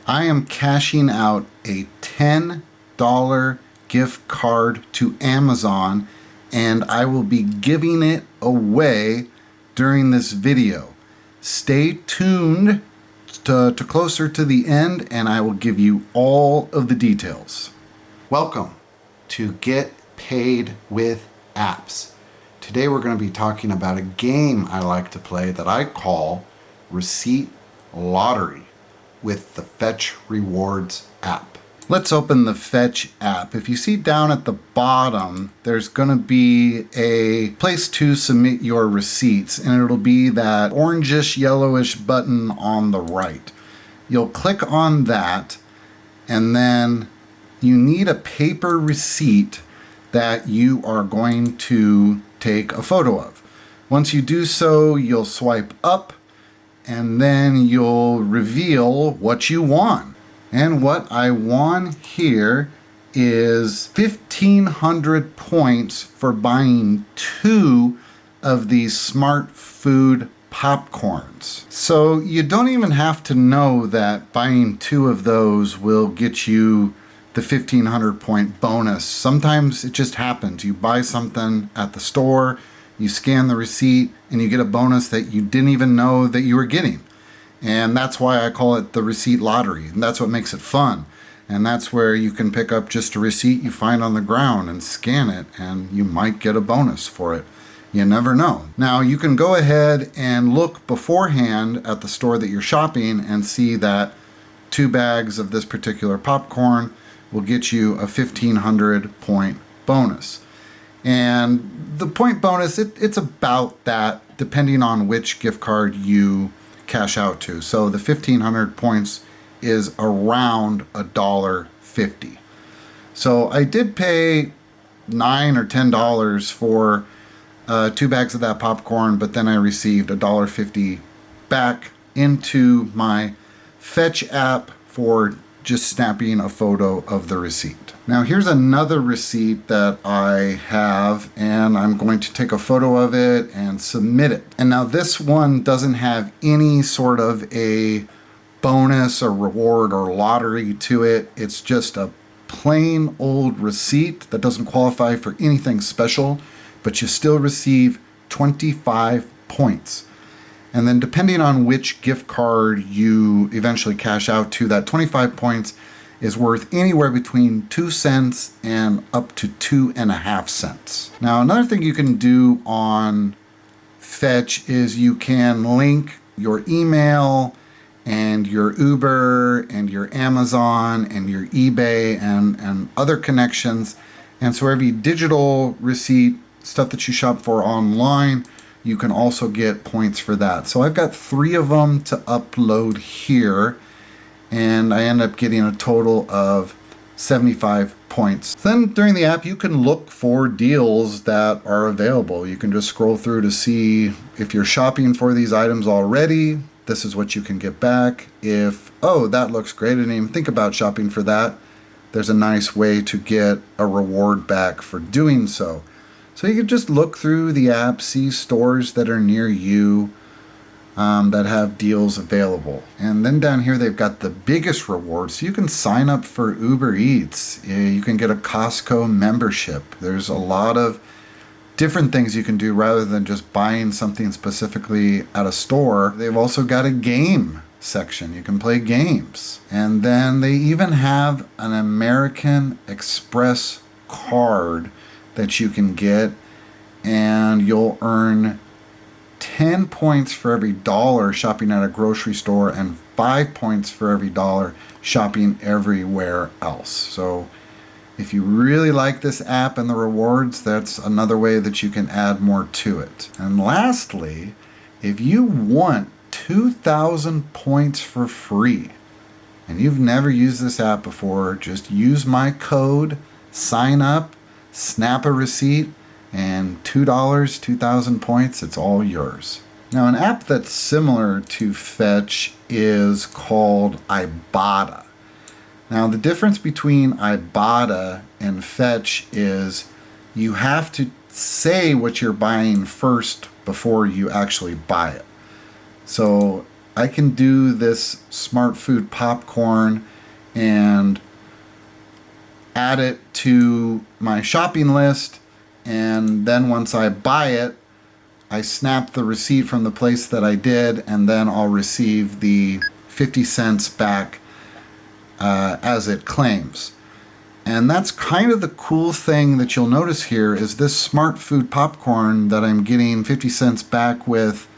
I am cashing out a $10 gift card to Amazon, and I will be giving it away during this video. Stay tuned to closer to the end, and I will give you all of the details. Welcome to Get Paid with Apps. Today we're going to be talking about a game I like to play that I call Receipt Lottery with the Fetch Rewards app. Let's open the Fetch app. If you see down at the bottom, there's going to be a place to submit your receipts, and it'll be that orangish, yellowish button on the right. You'll click on that, and then you need a paper receipt that you are going to take a photo of. Once you do so, you'll swipe up, and then you'll reveal what you won. And what I won here is 1,500 points for buying 2 of these Smart Food popcorns. So you don't even have to know that buying 2 of those will get you the 1,500 point bonus. Sometimes it just happens. You buy something at the store, you scan the receipt, and you get a bonus that you didn't even know that you were getting. And that's why I call it the receipt lottery. And that's what makes it fun. And that's where you can pick up just a receipt you find on the ground and scan it, and you might get a bonus for it. You never know. Now, you can go ahead and look beforehand at the store that you're shopping and see that 2 bags of this particular popcorn will get you a 1,500 point bonus. And the point bonus, it's about that depending on which gift card you cash out to. So the 1,500 points is around $1.50. So I did pay $9 or $10 for 2 bags of that popcorn, but then I received $1.50 back into my Fetch app for just snapping a photo of the receipt. Now here's another receipt that I have, and I'm going to take a photo of it and submit it. And now this one doesn't have any sort of a bonus or reward or lottery to it. It's just a plain old receipt that doesn't qualify for anything special, but you still receive 25 points. And then depending on which gift card you eventually cash out to, that 25 points is worth anywhere between 2 cents and up to 2.5 cents. Now, another thing you can do on Fetch is you can link your email and your Uber and your Amazon and your eBay and other connections. And so every digital receipt, stuff that you shop for online, you can also get points for that. So I've got 3 of them to upload here, and I end up getting a total of 75 points. Then during the app, you can look for deals that are available. You can just scroll through to see if you're shopping for these items already, this is what you can get back. If, oh, that looks great, I didn't even think about shopping for that, there's a nice way to get a reward back for doing so. So you can just look through the app, see stores that are near you that have deals available. And then down here they've got the biggest rewards. So you can sign up for Uber Eats. You can get a Costco membership. There's a lot of different things you can do rather than just buying something specifically at a store. They've also got a game section. You can play games. And then they even have an American Express card that you can get, and you'll earn 10 points for every $1 shopping at a grocery store and 5 points for every $1 shopping everywhere else. So if you really like this app and the rewards, that's another way that you can add more to it. And lastly, if you want 2,000 points for free and you've never used this app before, just use my code, sign up, snap a receipt, and $2, 2,000 points, it's all yours. Now, an app that's similar to Fetch is called Ibotta. Now, the difference between Ibotta and Fetch is you have to say what you're buying first before you actually buy it. So I can do this smart food popcorn and add it to my shopping list, and then once I buy it, I snap the receipt from the place that I did, and then I'll receive the 50 cents back as it claims. And that's kind of the cool thing that you'll notice here is this smart food popcorn that I'm getting 50 cents back with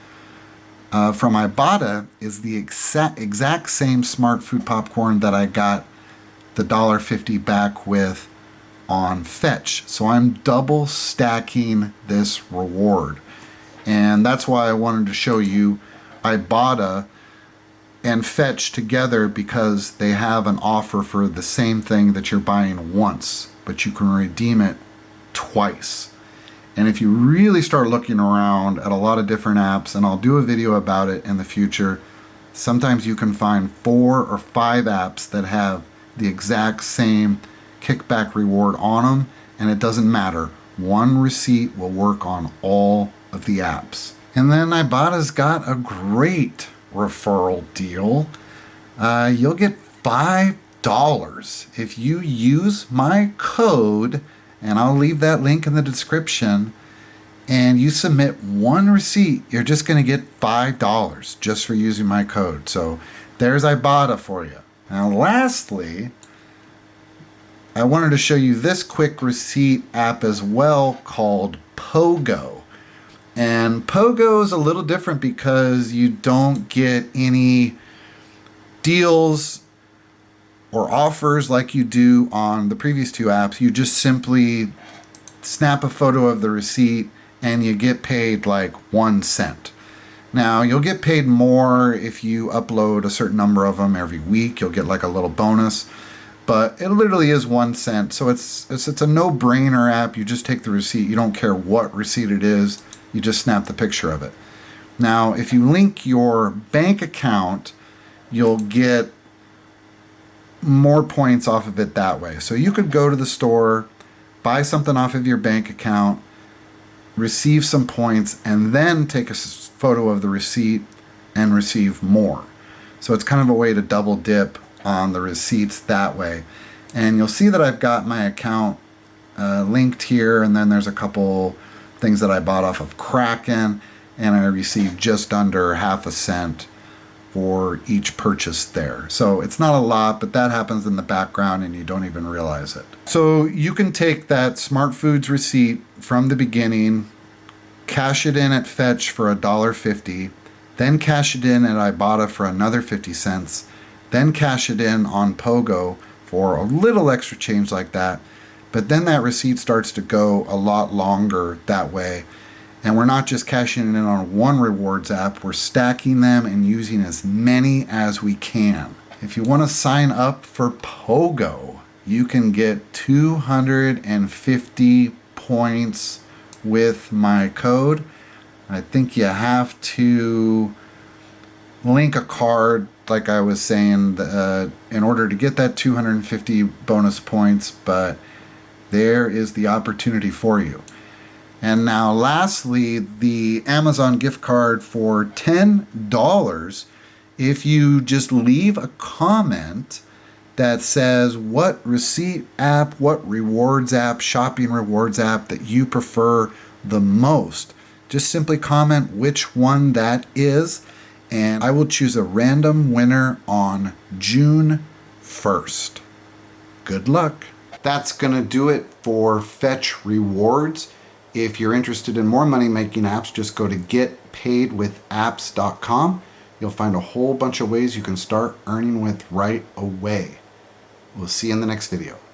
from Ibotta is the exact same smart food popcorn that I got the $1.50 back with on Fetch. So I'm double stacking this reward. And that's why I wanted to show you Ibotta and Fetch together, because they have an offer for the same thing that you're buying once, but you can redeem it twice. And if you really start looking around at a lot of different apps, and I'll do a video about it in the future, sometimes you can find 4 or 5 apps that have the exact same kickback reward on them, and it doesn't matter. One receipt will work on all of the apps. And then Ibotta's got a great referral deal. You'll get $5 if you use my code, and I'll leave that link in the description, and you submit one receipt. You're just going to get $5 just for using my code. So there's Ibotta for you. Now lastly, I wanted to show you this quick receipt app as well, called Pogo. And Pogo is a little different because you don't get any deals or offers like you do on the previous 2 apps. You just simply snap a photo of the receipt and you get paid like 1 cent. Now, you'll get paid more if you upload a certain number of them every week. You'll get like a little bonus, but it literally is 1 cent. So it's a no-brainer app. You just take the receipt. You don't care what receipt it is. You just snap the picture of it. Now, if you link your bank account, you'll get more points off of it that way. So you could go to the store, buy something off of your bank account, receive some points, and then take a photo of the receipt and receive more. So it's kind of a way to double dip on the receipts that way. And you'll see that I've got my account linked here, and then there's a couple things that I bought off of Kraken, and I received just under half a cent for each purchase there. So it's not a lot, but that happens in the background and you don't even realize it. So you can take that Smart Foods receipt from the beginning, cash it in at Fetch for $1.50, then cash it in at Ibotta for another 50 cents, then cash it in on Pogo for a little extra change like that. But then that receipt starts to go a lot longer that way. And we're not just cashing it in on one rewards app, we're stacking them and using as many as we can. If you want to sign up for Pogo, you can get 250 points with my code. I think you have to link a card, like I was saying, in order to get that 250 bonus points, but there is the opportunity for you. And now lastly, the Amazon gift card for $10 if you just leave a comment that says what receipt app, what rewards app, shopping rewards app that you prefer the most. Just simply comment which one that is, and I will choose a random winner on June 1st. Good luck. That's going to do it for Fetch Rewards. If you're interested in more money-making apps, just go to getpaidwithapps.com. You'll find a whole bunch of ways you can start earning with right away. We'll see you in the next video.